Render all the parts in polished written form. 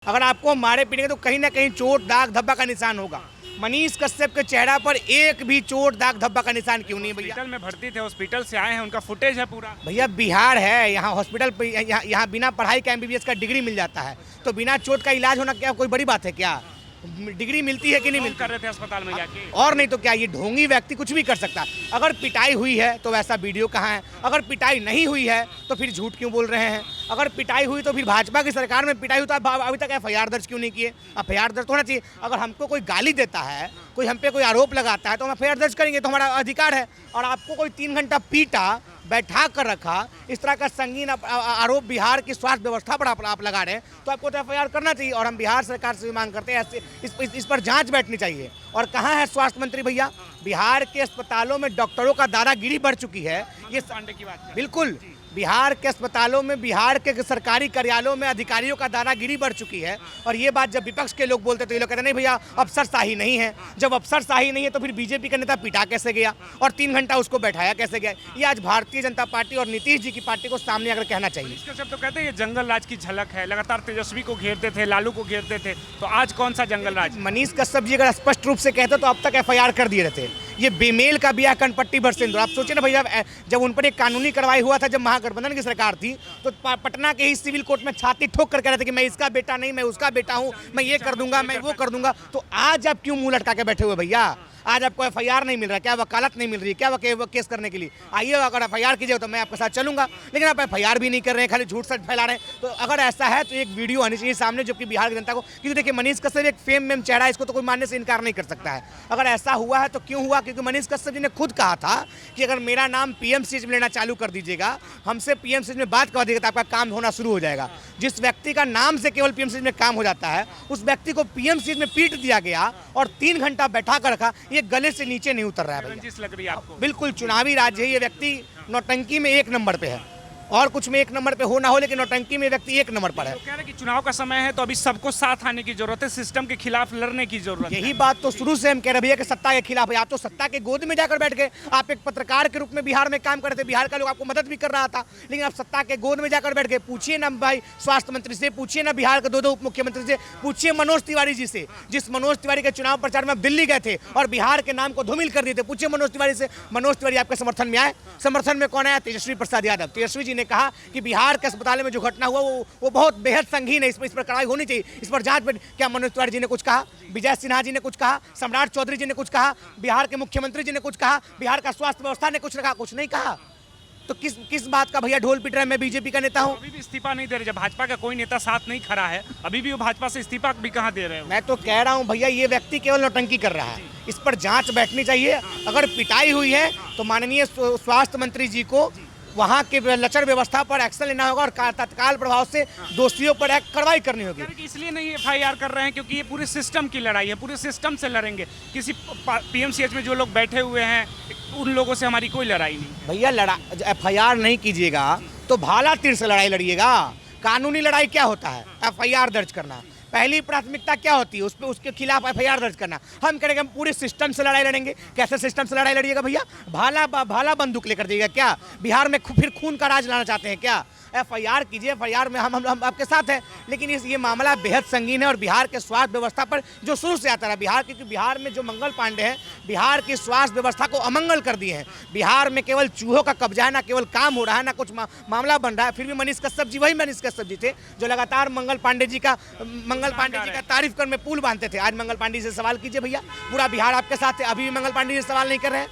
अगर आपको मारे पीटेंगे तो कहीं ना कहीं चोट दाग धब्बा का निशान होगा। मनीष कश्यप के चेहरा पर एक भी चोट दाग धब्बा का निशान क्यों नहीं भैया? हॉस्पिटल में भर्ती थे, हॉस्पिटल से आए हैं, उनका फुटेज है पूरा। भैया बिहार है, यहाँ हॉस्पिटल यहाँ बिना पढ़ाई का MBBS का डिग्री मिल जाता है, तो बिना चोट का इलाज होना क्या कोई बड़ी बात है क्या? डिग्री मिलती है कि नहीं मिलती? कर रहे थे अस्पताल में जाके। और नहीं तो क्या, ये ढोंगी व्यक्ति कुछ भी कर सकता है। अगर पिटाई हुई है तो वैसा वीडियो कहाँ है? अगर पिटाई नहीं हुई है तो फिर झूठ क्यों बोल रहे हैं? अगर पिटाई हुई तो फिर भाजपा की सरकार में पिटाई हुई तो अभी तक FIR दर्ज क्यों नहीं किए? FIR दर्ज होना चाहिए। अगर हमको कोई गाली देता है, कोई हम पे कोई आरोप लगाता है तो हम FIR दर्ज करेंगे, तो हमारा अधिकार है। और आपको कोई 3 घंटा पीटा, बैठा कर रखा, इस तरह का संगीन आरोप बिहार की स्वास्थ्य व्यवस्था पर आप लगा रहे हैं, तो आपको तो FIR करना चाहिए। और हम बिहार सरकार से मांग करते हैं इस पर जांच बैठनी चाहिए। और कहाँ है स्वास्थ्य मंत्री भैया? बिहार के अस्पतालों में डॉक्टरों का दादागिरी बढ़ चुकी है। ये पांडे की बात बिल्कुल, बिहार के अस्पतालों में, बिहार के सरकारी कार्यालयों में अधिकारियों का दादागिरी बढ़ चुकी है। और ये बात जब विपक्ष के लोग बोलते तो ये लोग कहते नहीं भैया अफसरशाही नहीं है। जब अफसरशाही नहीं है तो फिर बीजेपी का नेता पिटा कैसे गया और 3 घंटा उसको बैठाया कैसे गया? ये आज भारतीय जनता पार्टी और नीतीश जी की पार्टी को सामने आकर कहना चाहिए। इसका सब तो कहते हैं ये जंगल राज की झलक है, लगातार तेजस्वी को घेरते थे, लालू को घेरते थे, तो आज कौन सा जंगल राज? मनीष कश्यप जी अगर स्पष्ट रूप से कहते तो अब तक FIR कर दिए रहते। ये बेमेल का ब्याह कनपट्टी भर सिंदूर। आप सोचिए ना भैया, जब उन पर एक कानूनी कार्रवाई हुआ था, जब महागठबंधन की सरकार थी, तो पटना के ही सिविल कोर्ट में छाती ठोक कर कह रहे थे कि मैं इसका बेटा नहीं, मैं उसका बेटा हूं, मैं ये कर दूंगा, मैं वो कर दूंगा। तो आज आप क्यों मुंह लटका के बैठे हुए भैया? आज आपको FIR नहीं मिल रहा, क्या वकालत नहीं मिल रही, क्या केस करने के लिए? आइए, अगर FIR कीजिए तो मैं आपके साथ चलूंगा, लेकिन आप FIR भी नहीं कर रहे हैं, खाली झूठ सच फैला रहे हैं। तो अगर ऐसा है तो एक वीडियो आनी चाहिए सामने, जो कि बिहार की जनता को, क्योंकि देखिए मनीष कश्यप एक फेम चेहरा है, इसको तो कोई मानने से इनकार नहीं कर सकता है। अगर ऐसा हुआ है तो क्यों हुआ? क्योंकि मनीष कश्यप जी ने खुद कहा था कि अगर मेरा नाम PMCH में लेना चालू कर दीजिएगा, हमसे PMCH में बात करवा दीजिएगा, तो आपका काम होना शुरू हो जाएगा। जिस व्यक्ति का नाम से केवल PMCH में काम हो जाता है, उस व्यक्ति को PMCH में पीट दिया गया और 3 घंटा बैठा कर रखा। ये गले से नीचे नहीं उतर रहा है भैया। लग रही है आपको? बिल्कुल चुनावी राज्य है। ये व्यक्ति नौटंकी में 1 नंबर पे है, और कुछ में 1 नंबर पे हो ना हो, लेकिन नौटंकी में व्यक्ति 1 नंबर पर है। तो कह रहे कि चुनाव का समय है तो अभी सबको साथ आने की जरूरत है, सिस्टम के खिलाफ लड़ने की जरूरत है। यही बात तो शुरू से हम कह रहे भैया कि सत्ता के खिलाफ है। आप तो सत्ता के गोद में जाकर बैठ गए। आप एक पत्रकार के रूप में बिहार में काम करते थे, बिहार का लोग आपको मदद भी कर रहा था, लेकिन आप सत्ता के गोद में जाकर बैठ गए। पूछिए ना भाई स्वास्थ्य मंत्री से, पूछिए ना बिहार के 2 उप मुख्यमंत्री से, पूछिए मनोज तिवारी जी से, जिस मनोज तिवारी के चुनाव प्रचार में दिल्ली गए थे और बिहार के नाम को धूमिल कर दिए थे। पूछिए मनोज तिवारी से, मनोज तिवारी आपके समर्थन में आए? समर्थन में कौन आया? तेजस्वी प्रसाद यादव। तेजस्वी जी ने कहा कि बिहार के अस्पताल में जो घटना हुआ वो बहुत बेहद संगीन है, इस पर कार्रवाई होनी चाहिए, इस पर जांच। क्या मनोज तिवारी जी ने कुछ कहा? विजय सिन्हा जी ने कुछ कहा? सम्राट चौधरी जी ने कुछ कहा? बिहार के मुख्यमंत्री जी ने कुछ कहा? बिहार का स्वास्थ्य व्यवस्था ने कुछ कहा? कुछ नहीं कहा। तो किस बात का भैया ढोल पिट रहा है? मैं बीजेपी का नेता हूं। अभी भी इस्तीफा नहीं दे रहे, जब भाजपा का कोई नेता साथ नहीं खड़ा है, अभी भी वो भाजपा से इस्तीफा भी कहां दे रहे हैं? मैं तो कह रहा हूं भैया, ये व्यक्ति केवल नौटंकी कर रहा है, इस पर जांच बैठनी चाहिए। अगर पिटाई हुई है तो माननीय स्वास्थ्य मंत्री जी को वहाँ के लचर व्यवस्था पर एक्शन लेना होगा और तत्काल प्रभाव से दोषियों पर कार्रवाई करनी होगी। इसलिए नहीं FIR कर रहे हैं क्योंकि ये पूरे सिस्टम की लड़ाई है, पूरे सिस्टम से लड़ेंगे। किसी PMCH में जो लोग बैठे हुए हैं उन लोगों से हमारी कोई लड़ाई नहीं। भैया FIR नहीं कीजिएगा तो भाला तीर से लड़ाई लड़िएगा। कानूनी लड़ाई क्या होता है? FIR दर्ज करना। पहली प्राथमिकता क्या होती है? उसके खिलाफ FIR दर्ज करना। हम कहेंगे हम पूरे सिस्टम से लड़ाई लड़ेंगे। कैसे सिस्टम से लड़ाई लड़िएगा भैया? भाला बंदूक लेकर जाइएगा क्या? बिहार में फिर खून का राज लाना चाहते हैं क्या? FIR कीजिए, FIR में हम आपके साथ हैं, लेकिन ये मामला बेहद संगीन है। और बिहार के स्वास्थ्य व्यवस्था पर जो शुरू से आता रहा, क्योंकि बिहार में जो मंगल पांडे हैं, बिहार की स्वास्थ्य व्यवस्था को अमंगल कर दिए हैं। बिहार में केवल चूहों का कब्जा है, ना केवल काम हो रहा है, ना कुछ मामला बन रहा है। फिर भी मनीष कश्यप जी, वही मनीष कश्यप जी थे जो लगातार मंगल पांडे जी का तारीफ कर में पुल बांधते थे। आज मंगल पांडे से सवाल कीजिए भैया, पूरा बिहार आपके साथ है, अभी भी मंगल पांडे जी सवाल नहीं कर रहे हैं।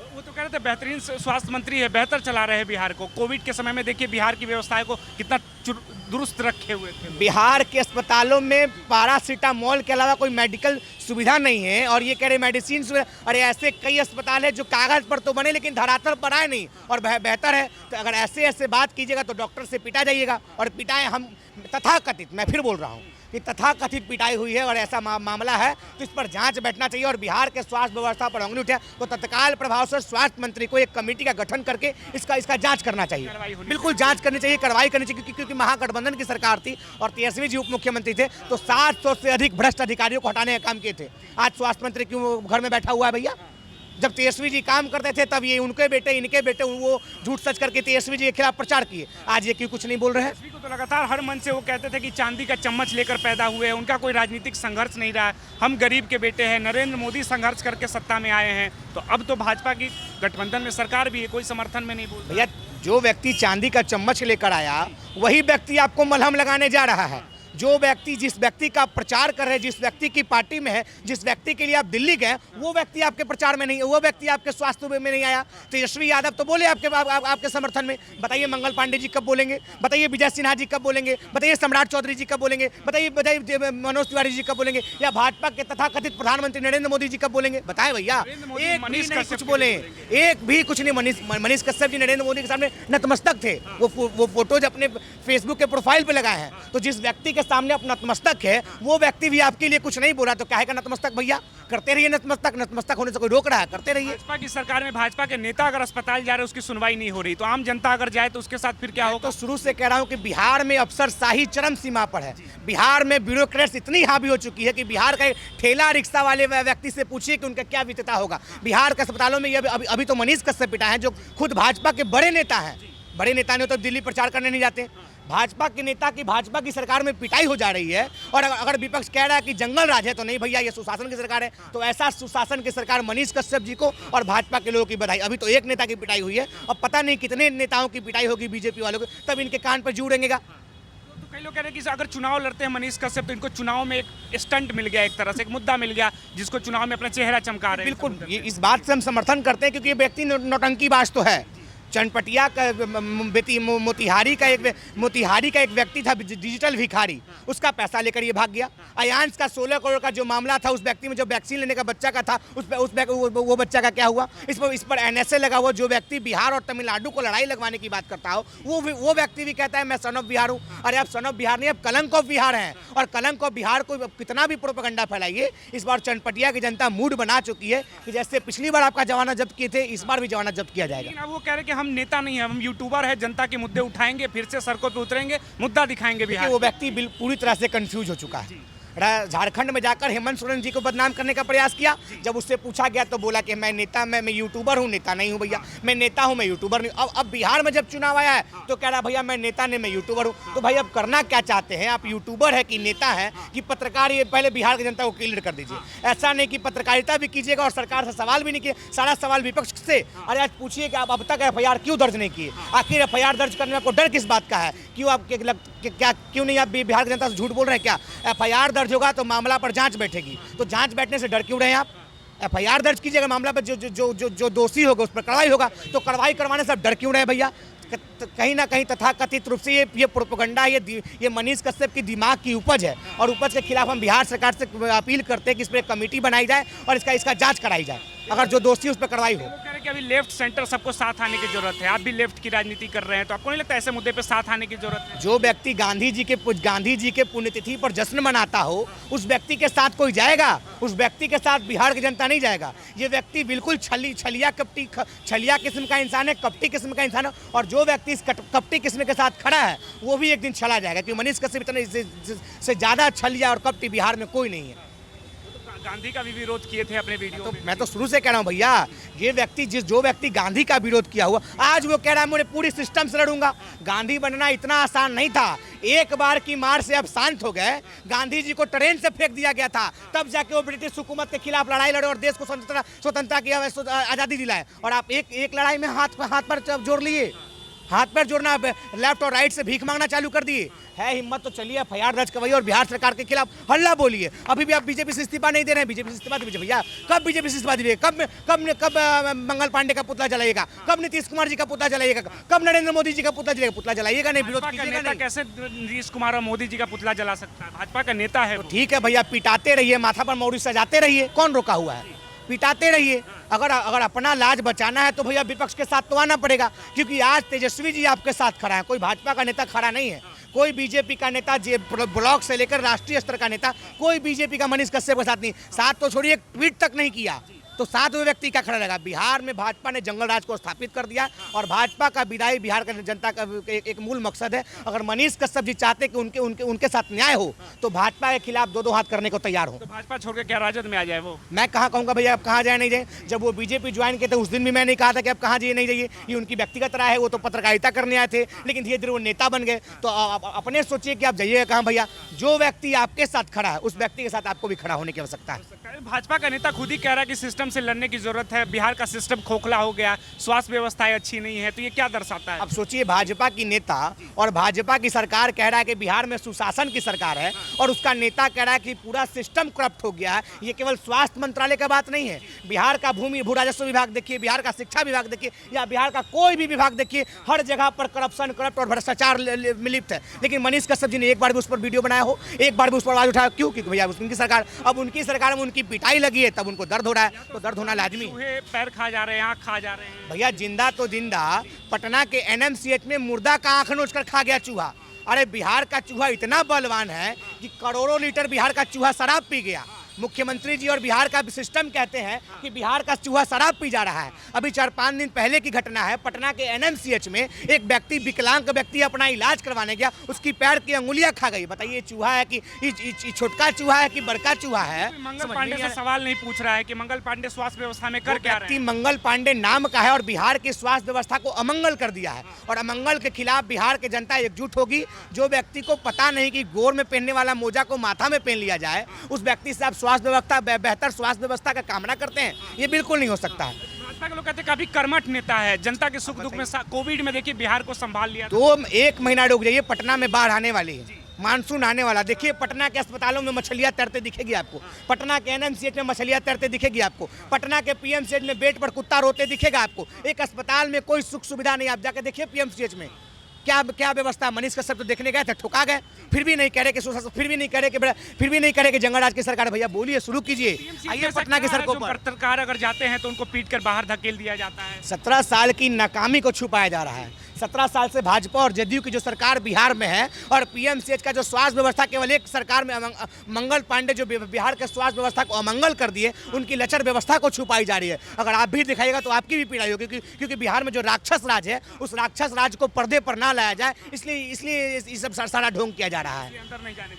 वो तो कह रहे थे बेहतरीन स्वास्थ्य मंत्री है, बेहतर चला रहे हैं बिहार को। कोविड के समय में देखिए बिहार की व्यवस्थाएं को कितना दुरुस्त रखे हुए थे। बिहार के अस्पतालों में पैरासीटामोल के अलावा कोई मेडिकल सुविधा नहीं है, और ये कह रहे मेडिसिन सुविधा। अरे ऐसे कई अस्पताल है जो कागज पर तो बने लेकिन धरातल पर आए नहीं, और बेहतर है तो अगर ऐसे बात कीजिएगा तो डॉक्टर से पिटा जाइएगा। और पिटाएं हम तथाकथित, मैं फिर बोल रहा हूँ कि तथाकथित पिटाई हुई है और ऐसा मामला है तो इस पर जांच बैठना चाहिए। और बिहार के स्वास्थ्य व्यवस्था पर उंगली उठे तो तत्काल प्रभाव से स्वास्थ्य मंत्री को एक कमेटी का गठन करके इसका जांच करना चाहिए। बिल्कुल जांच करनी चाहिए, कार्रवाई करनी चाहिए, क्योंकि महागठबंधन की सरकार थी और तेजस्वी जी उप मुख्यमंत्री थे, तो 700 से अधिक भ्रष्ट अधिकारियों को हटाने का काम किए थे। आज स्वास्थ्य मंत्री क्यों घर में बैठा हुआ है भैया? जब तेजस्वी जी काम करते थे तब ये उनके बेटे इनके बेटे वो झूठ सच करके तेजस्वी जी के खिलाफ प्रचार किए। आज ये क्यों कुछ नहीं बोल रहे हैं? तेजस्वी को तो लगातार हर मंच से वो कहते थे कि चांदी का चम्मच लेकर पैदा हुए हैं, उनका कोई राजनीतिक संघर्ष नहीं रहा, हम गरीब के बेटे हैं, नरेंद्र मोदी संघर्ष करके सत्ता में आए हैं। तो अब तो भाजपा की गठबंधन में सरकार भी है, कोई समर्थन में नहीं बोल रहा। भैया जो व्यक्ति चांदी का चम्मच लेकर आया वही व्यक्ति आपको मलहम लगाने जा रहा है। जो व्यक्ति जिस व्यक्ति का प्रचार कर रहे हैं, जिस व्यक्ति की पार्टी में है, जिस व्यक्ति के लिए आप दिल्ली गए, वो व्यक्ति आपके प्रचार में नहीं, वो व्यक्ति आपके स्वास्थ्य में नहीं आया। तेजस्वी यादव तो बोले आपके समर्थन में, बताइए मंगल पांडे जी कब बोलेंगे, बताइए विजय सिन्हा जी कब बोलेंगे, बताइए सम्राट चौधरी जी कब बोलेंगे, बताइए मनोज तिवारी जी कब बोलेंगे, या भाजपा के तथाकथित प्रधानमंत्री नरेंद्र मोदी जी कब बोलेंगे? बताए भैया, एक भी नहीं कुछ बोले, एक भी कुछ नहीं। मनीष कश्यप जी नरेंद्र मोदी के सामने नतमस्तक थे, वो फोटोज अपने फेसबुक के प्रोफाइल पे लगाए हैं। तो जिस व्यक्ति के सामने अपना नतमस्तक है वो व्यक्ति भी आपके लिए कुछ नहीं बोला तो क्या है नतमस्तक? भैया करते रहिए नतमस्तक होने से कोई रोक रहा है? करते रहिए। भाजपा की सरकार में भाजपा के नेता अगर अस्पताल जा रहे हैं उसकी सुनवाई नहीं हो रही, तो आम जनता अगर जाए तो उसके साथ फिर क्या होगा? तो शुरू से कह रहा हूं कि बिहार में अफसरशाही चरम सीमा पर है। बिहार में ब्यूरोक्रेट्स इतनी हावी हो चुकी है कि बिहार का ठेला रिक्शा वाले व्यक्ति से पूछिए कि उनका क्या वित्तता होगा। बिहार के अस्पतालों में अभी तो मनीष कश्यप पिटा है जो खुद भाजपा के बड़े नेता हैं। बड़े नेता ने तो दिल्ली प्रचार करने नहीं जाते। भाजपा के नेता की भाजपा की सरकार में पिटाई हो जा रही है और अगर विपक्ष कह रहा है कि जंगल राज है तो नहीं भैया, ये सुशासन की सरकार है। तो ऐसा सुशासन की सरकार मनीष कश्यप जी को और भाजपा के लोगों की बधाई। अभी तो एक नेता की पिटाई हुई है और पता नहीं कितने नेताओं की पिटाई होगी बीजेपी वालों की, तब इनके कान पर जू उड़ेंगे। तो कई लोग कह रहे हैं कि अगर चुनाव लड़ते हैं मनीष कश्यप तो इनको चुनाव में एक स्टंट मिल गया, एक तरह से एक मुद्दा मिल गया जिसको चुनाव में अपना चेहरा चमका रहे हैं। बिल्कुल, ये इस बात से हम समर्थन करते हैं क्योंकि ये व्यक्ति नौटंकीबाज तो है। चनपटिया का मोतिहारी का एक व्यक्ति था डिजिटल भिखारी, उसका पैसा लेकर ये भाग गया। अयांश का 16 करोड़ का जो मामला था उस व्यक्ति में जो वैक्सीन लेने का बच्चा का था वो बच्चा का क्या हुआ? इस पर NSA लगा हुआ। जो व्यक्ति बिहार और तमिलनाडु को लड़ाई लगवाने की बात करता हो वो व्यक्ति भी कहता है मैं सन ऑफ बिहार हूँ। अरे आप सन ऑफ बिहार नहीं, आप कलंक ऑफ बिहार हैं। और कलंक ऑफ बिहार को कितना भी प्रोपेगेंडा फैलाइए, इस बार चनपटिया की जनता मूड बना चुकी है कि जैसे पिछली बार आपका जवाना जब्त किए थे, इस बार भी जवाना जब्त किया जाएगा। लेकिन अब वो कह रहे हैं कि हम नेता नहीं है, हम यूट्यूबर है, जनता के मुद्दे उठाएंगे, फिर से सड़कों पे उतरेंगे, मुद्दा दिखाएंगे बिहार। वो व्यक्ति पूरी तरह से कंफ्यूज हो चुका है। झारखंड में जाकर हेमंत सोरेन जी को बदनाम करने का प्रयास किया। जब उससे पूछा गया तो बोला कि मैं नेता मैं यूट्यूबर हूँ, नेता नहीं हूँ भैया, मैं नेता हूँ मैं यूट्यूबर नहीं। अब बिहार में जब चुनाव आया है तो कह रहा भैया मैं नेता नहीं मैं यूट्यूबर हूँ। तो भाई अब करना क्या चाहते हैं? आप यूट्यूबर है कि नेता है कि पत्रकार? ये पहले बिहार की जनता को क्लियर कर दीजिए। ऐसा नहीं कि पत्रकारिता भी कीजिएगा और सरकार से सवाल भी नहीं किए, सारा सवाल विपक्ष से। अरे आज पूछिए कि आप अब तक FIR क्यों दर्ज नहीं किए? आखिर FIR दर्ज करने में आपको डर किस बात का है? क्यों नहीं आप बिहार की जनता से झूठ बोल रहे हैं क्या? FIR दर्ज होगा तो मामला पर जांच बैठेगी, तो जांच बैठने से डर क्यों रहे हैं आप? FIR दर्ज कीजिएगा, मामला पर जो दोषी होगा उस पर कार्रवाई होगा, तो कार्रवाई करवाने से डर क्यों रहे भैया? कहीं ना कहीं तथाकथित रूप से ये प्रोपेगेंडा, ये मनीष कश्यप की दिमाग की उपज है और उपज के खिलाफ हम बिहार सरकार से अपील करते हैं कि इस पर एक कमेटी बनाई जाए और इसका जांच कराई जाए, अगर जो दोषी उस पर कार्रवाई हो। वो कह रहे हैं कि अभी लेफ्ट सेंटर सबको साथ आने की जरूरत है, आप भी लेफ्ट की राजनीति कर रहे हैं, तो आपको नहीं लगता ऐसे मुद्दे पे साथ आने की जरूरत है? जो व्यक्ति गांधी जी के पुण्यतिथि पर जश्न मनाता हो उस व्यक्ति के साथ कोई जाएगा? उस व्यक्ति के साथ बिहार की जनता नहीं जाएगा। ये व्यक्ति बिल्कुल छलिया किस्म का इंसान है, कपटी किस्म का इंसान है। और जो व्यक्ति इस कपटी किस्म के साथ खड़ा है वो भी एक दिन छला जाएगा, क्योंकि मनीष कश्यप इतने से ज़्यादा छलिया और कपटी बिहार में कोई नहीं है। गांधी का भी विरोध किए थे अपने वीडियो तो में। मैं तो शुरू से कह रहा हूँ भैया, ये व्यक्ति जो व्यक्ति गांधी का विरोध किया हुआ, आज वो कह रहा है मैं पूरी सिस्टम से लड़ूंगा। गांधी बनना इतना आसान नहीं था। एक बार की मार से अब शांत हो गए। गांधी जी को ट्रेन से फेंक दिया गया था, तब जाके वो ब्रिटिश हुकूमत के खिलाफ लड़ाई लड़े और देश को स्वतंत्रता की आज़ादी दिलाए। और आप एक लड़ाई में हाथ पर जोड़ लिए, हाथ पैर जोड़ना, लेफ्ट और राइट से भीख मांगना चालू कर दिए। है हिम्मत तो चलिए FIR दर्ज करवाइए और बिहार सरकार के खिलाफ हल्ला बोलिए। अभी भी आप बीजेपी से इस्तीफा नहीं दे रहे हैं। बीजेपी से इस्तीफा दीजिए भैया। कब बीजेपी से इस्तीफा दीजिए? कब मंगल पांडे का पुतला जलाइएगा? कब नीतीश कुमार जी का पुतला जलाइएगा? कब नरेंद्र मोदी जी का पुतला जलाइएगा? नहीं, विरोध कीजिएगा नहीं। कैसे नीतीश कुमार और मोदी जी का पुतला जला सकता है? भाजपा का नेता है। ठीक है भैया, पिटाते रहिए, माथा पर मौरी सजाते रहिए, कौन रोका हुआ है? पिटाते रहिए। अगर अपना लाज बचाना है तो भैया विपक्ष के साथ तो आना पड़ेगा, क्योंकि आज तेजस्वी जी आपके साथ खड़ा है, कोई भाजपा का नेता खड़ा नहीं है। कोई बीजेपी का नेता ब्लॉक से लेकर राष्ट्रीय स्तर का नेता कोई बीजेपी का मनीष कश्यप के साथ नहीं। साथ तो छोड़िए, ट्वीट तक नहीं किया। तो 7वें व्यक्ति क्या खड़ा रहेगा? बिहार में भाजपा ने जंगल राज को स्थापित कर दिया और भाजपा का विदाई बिहार का जनता का एक मूल मकसद है। अगर मनीष कश्यप जी चाहते कि उनके साथ न्याय हो तो भाजपा के खिलाफ दो हाथ करने को तैयार हो। तो भाजपा छोड़ के क्या राजद में आ जाए वो? मैं कहाँ कहूँगा भैया आप कहाँ जाए नहीं जाए। जब वो बीजेपी ज्वाइन किए थे उस दिन भी मैं नहीं कहा था कि आप कहाँ जाइए नहीं जाइए, ये उनकी व्यक्तिगत राय है। वो तो पत्रकारिता करने आए थे, लेकिन धीरे धीरे वो नेता बन गए। तो अपने सोचिए कि आप जाइएगा कहाँ भैया। जो व्यक्ति आपके साथ खड़ा है उस व्यक्ति के साथ आपको भी खड़ा होने की आवश्यकता है। भाजपा का नेता खुद ही कह रहा है कि सिस्टम से लड़ने की जरूरत है, बिहार का सिस्टम खोखला हो गया, स्वास्थ्य व्यवस्थाएं अच्छी नहीं है। तो ये क्या दर्शाता है? अब सोचिए भाजपा की नेता और भाजपा की सरकार कह रहा है कि बिहार में सुशासन की सरकार है और उसका नेता कह रहा है कि पूरा सिस्टम करप्ट हो गया है। ये केवल स्वास्थ्य मंत्रालय का बात नहीं है। बिहार का भू राजस्व विभाग देखिए, बिहार का शिक्षा विभाग देखिए या बिहार का कोई भी विभाग देखिए, हर जगह पर करप्शन, करप्ट और भ्रष्टाचार में लिप्त है। लेकिन मनीष कश्यप जी ने एक बार भी उस पर वीडियो बनाया हो, एक बार भी उस पर आवाज उठाया? क्यों? क्योंकि भैया उनकी सरकार, अब उनकी सरकार में उनकी पिटाई लगी है तब उनको दर्द हो रहा है। तो दर्द होना लाजमी। पैर खा जा रहे हैं, आँख खा जा रहे हैं। भैया जिंदा तो जिंदा, पटना के एनएमसीएच में मुर्दा का आंख नोच कर खा गया चूहा। अरे बिहार का चूहा इतना बलवान है कि करोड़ों लीटर बिहार का चूहा शराब पी गया। मुख्यमंत्री जी और बिहार का सिस्टम कहते हैं कि बिहार का चूहा शराब पी जा रहा है। अभी 4-5 दिन पहले की घटना है, पटना के एनएमसीएच में एक व्यक्ति, विकलांग व्यक्ति अपना इलाज करवाने गया, उसकी पैर की अंगुलियां खा गई। बताइए चूहा है कि छोटका चूहा है कि बड़का चूहा है? मंगल पांडे से सवाल नहीं पूछ रहा है कि मंगल पांडे स्वास्थ्य व्यवस्था में कर क्या रहे हैं? मंगल पांडे नाम का है और बिहार की स्वास्थ्य व्यवस्था को अमंगल कर दिया है और अमंगल के खिलाफ बिहार की जनता एकजुट होगी। जो व्यक्ति को पता नहीं कि गोर में पहनने वाला मोजा को माथा में पहन लिया जाए, उस व्यक्ति से आप स्वास्थ्य व्यवस्था, बेहतर स्वास्थ्य व्यवस्था का कामना करते हैं? ये बिल्कुल नहीं हो सकता है। भाजपा के लोग कहते हैं काफी कर्मठ नेता है, जनता के सुख दुख में कोविड में देखिए बिहार को संभाल लिया। तो 1 महीना रुक जाइए, पटना में बाढ़ आने वाली है, मानसून आने वाला। देखिए पटना के अस्पतालों में मछलियां तैरते दिखेगी आपको, पटना के एनएमसीएच में मछलियां तैरते दिखेगी आपको, पटना के पीएमसीएच में बेड पर कुत्ता रोते दिखेगा आपको। एक अस्पताल में कोई सुख सुविधा नहीं। आप जाके देखिए पीएमसीएच में क्या व्यवस्था। मनीष कश्यप तो देखने गए थे, ठुका गए। फिर भी नहीं कह रहे कि फिर भी नहीं कह रहे कि जंगल राज की सरकार। भैया बोलिए, शुरू कीजिए, आइए पटना की सड़कों पर। पत्रकार अगर जाते हैं तो उनको पीट कर बाहर धकेल दिया जाता है। 17 साल की नाकामी को छुपाया जा रहा है। 17 साल से भाजपा और जदयू की जो सरकार बिहार में है और पीएमसीएच का जो स्वास्थ्य व्यवस्था, केवल एक सरकार में मंगल पांडे जो बिहार के स्वास्थ्य व्यवस्था को अमंगल कर दिए, उनकी लचर व्यवस्था को छुपाई जा रही है। अगर आप भी दिखाइएगा तो आपकी भी पीड़ाई होगी, क्योंकि बिहार में जो राक्षस राज है उस राक्षस राज को पर्दे पर ना लाया जाए, इसलिए ये सब सारा ढोंग किया जा रहा है। अंदर नहीं जाने